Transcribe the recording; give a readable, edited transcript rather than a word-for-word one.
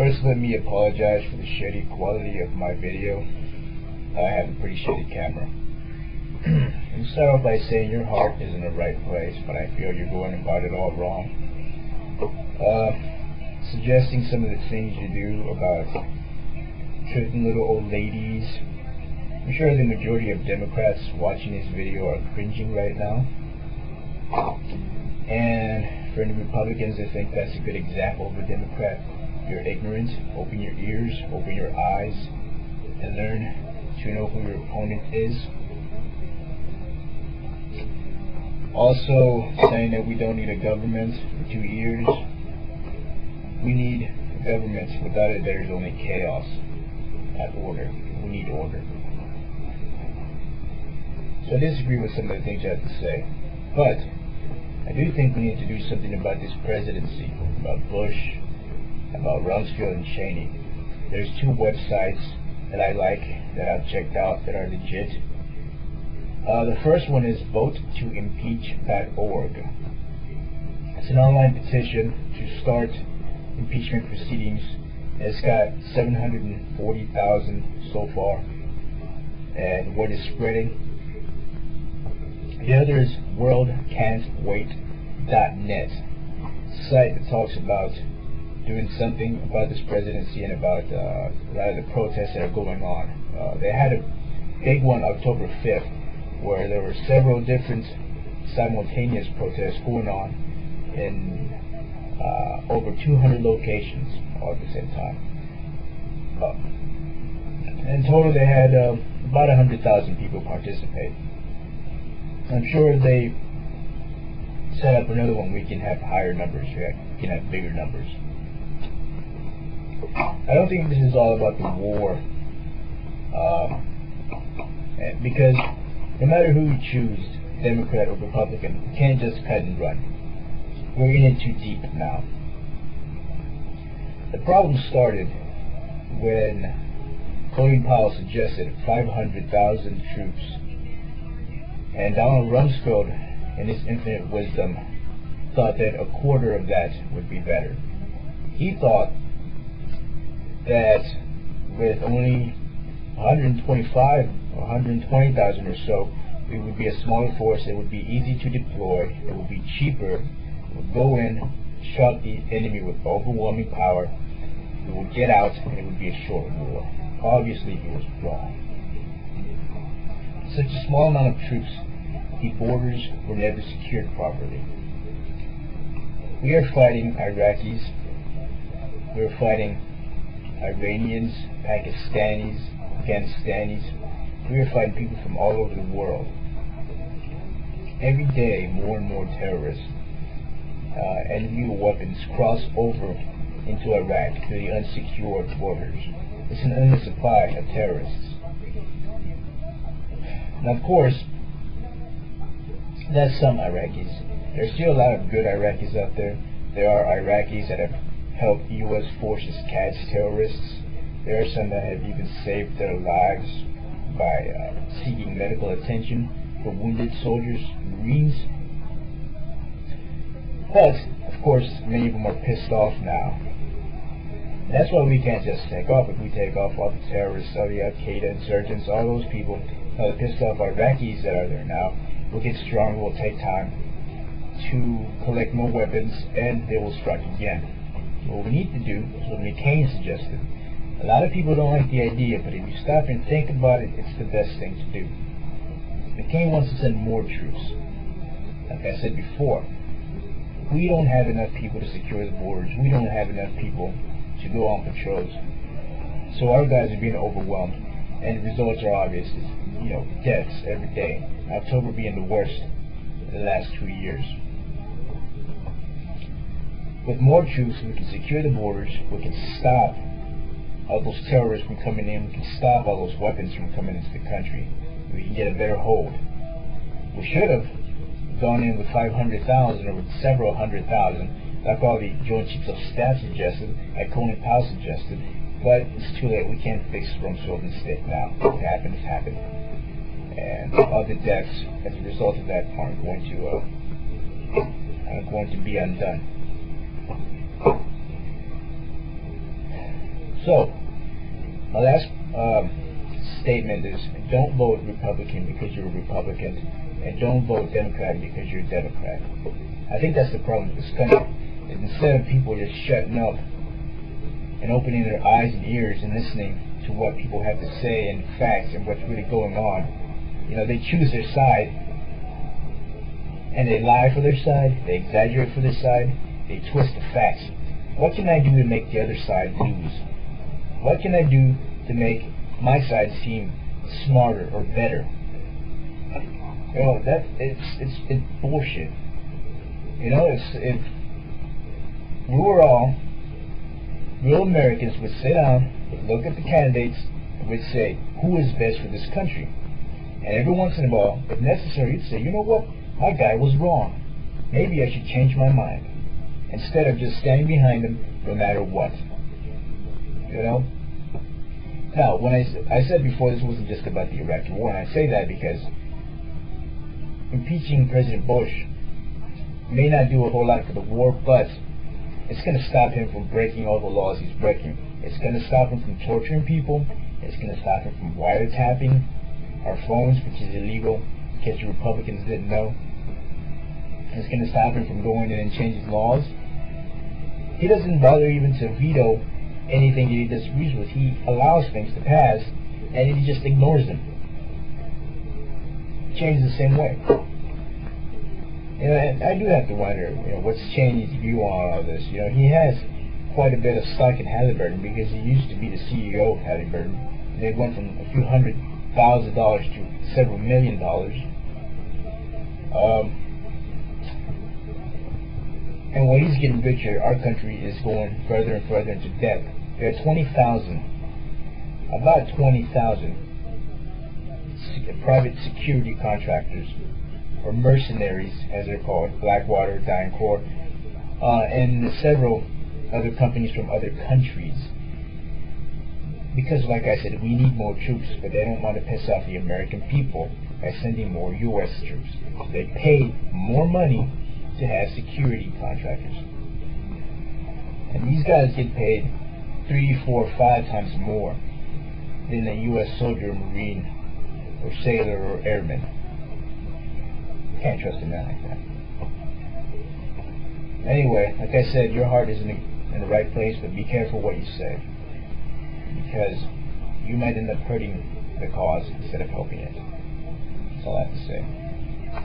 First, let me apologize for the shitty quality of my video. I have a pretty shitty camera. And start off by saying your heart is in the right place, but I feel you're going about it all wrong. Suggesting some of the things you do about tricking little old ladies. I'm sure the majority of Democrats watching this video are cringing right now. And for any Republicans that think that's a good example of a Democrat, you're ignorant. Open your ears, open your eyes, and learn to know who your opponent is. Also, saying that we don't need a government for 2 years. We need a government. Without it, there's only chaos, not order. We need order. So I disagree with some of the things you have to say, but I do think we need to do something about this presidency, about Bush, about Rumsfeld and Cheney. There's 2 websites that I like, that I've checked out, that are legit. The first one is vote2impeach.org. It's an online petition to start impeachment proceedings. It's got 740,000 so far, and word is spreading. The other is worldcan'twait.net, a site that talks about doing something about this presidency and about a lot of the protests that are going on. They had a big one October 5th, where there were several different simultaneous protests going on in over 200 locations all at the same time. In total, they had about 100,000 people participate. I'm sure if they set up another one, we can have higher numbers, we can have bigger numbers. I don't think this is all about the war, because no matter who you choose, Democrat or Republican, you can't just cut and run. We're in it too deep now. The problem started when Colin Powell suggested 500,000 troops, and Donald Rumsfeld, in his infinite wisdom, thought that a quarter of that would be better. He thought that with only 125 or 120,000 or so, it would be a smaller force, it would be easy to deploy, it would be cheaper, it would go in, shock the enemy with overwhelming power, it would get out, and it would be a short war. Obviously, he was wrong. Such a small amount of troops, the borders were never secured properly. We are fighting Iraqis, we are fighting Iranians, Pakistanis, Afghanistanis. We are fighting people from all over the world. Every day, more and more terrorists and new weapons cross over into Iraq through the unsecured borders. It's an endless supply of terrorists. Now, of course, that's some Iraqis. There's still a lot of good Iraqis out there. There are Iraqis that have helped U.S. forces catch terrorists. There are some that have even saved their lives by seeking medical attention for wounded soldiers, Marines. But, of course, many of them are pissed off now. That's why we can't just take off. If we take off all the terrorists, all the Al-Qaeda insurgents, all those people, the pissed off Iraqis that are there now, will get stronger, will take time to collect more weapons, and they will strike again. What we need to do is what McCain suggested. A lot of people don't like the idea, but if you stop and think about it, it's the best thing to do. McCain wants to send more troops. Like I said before, we don't have enough people to secure the borders. We don't have enough people to go on patrols. So our guys are being overwhelmed, and the results are obvious. It's, deaths every day. October being the worst in the last 2 years. With more troops, we can secure the borders. We can stop all those terrorists from coming in. We can stop all those weapons from coming into the country. We can get a better hold. We should have gone in with 500,000 or with several 100,000, like all the Joint Chiefs of Staff suggested, like Colin Powell suggested. But it's too late. We can't fix Rumsfeld's mistake now. What happened has happened. And all the deaths as a result of that aren't going to be undone. So, my last statement is, don't vote Republican because you're a Republican, and don't vote Democrat because you're a Democrat. I think that's the problem with this country. Instead of people just shutting up and opening their eyes and ears and listening to what people have to say and facts and what's really going on, they choose their side, and they lie for their side, they exaggerate for their side, they twist the facts. What can I do to make the other side lose? What can I do to make my side seem smarter or better? It's bullshit. If we were all real Americans, would sit down, would look at the candidates, and would say, who is best for this country? And every once in a while, if necessary, you'd say, you know what, my guy was wrong. Maybe I should change my mind. Instead of just standing behind him no matter what. Now, when I said before, this wasn't just about the Iraqi war, and I say that because impeaching President Bush may not do a whole lot for the war, but it's going to stop him from breaking all the laws he's breaking. It's going to stop him from torturing people. It's going to stop him from wiretapping our phones, which is illegal, in case the Republicans didn't know. It's going to stop him from going in and changing laws. He doesn't bother even to veto anything that he disagrees with. He allows things to pass, and he just ignores them. Changes the same way. And I do have to wonder, what's Cheney's view on all this? He has quite a bit of stock in Halliburton because he used to be the CEO of Halliburton. They went from a few $100,000 to several $1 million. And when he's getting richer, our country is going further and further into debt. There are about 20,000 private security contractors, or mercenaries as they're called, Blackwater, DynCorp, and several other companies from other countries. Because, like I said, we need more troops, but they don't want to piss off the American people by sending more U.S. troops. They pay more money to have security contractors. And these guys get paid 3, 4, 5 times more than a U.S. soldier, Marine, or sailor, or airman. Can't trust a man like that. Anyway, like I said, your heart is in the right place, but be careful what you say, because you might end up hurting the cause instead of helping it. That's all I have to say.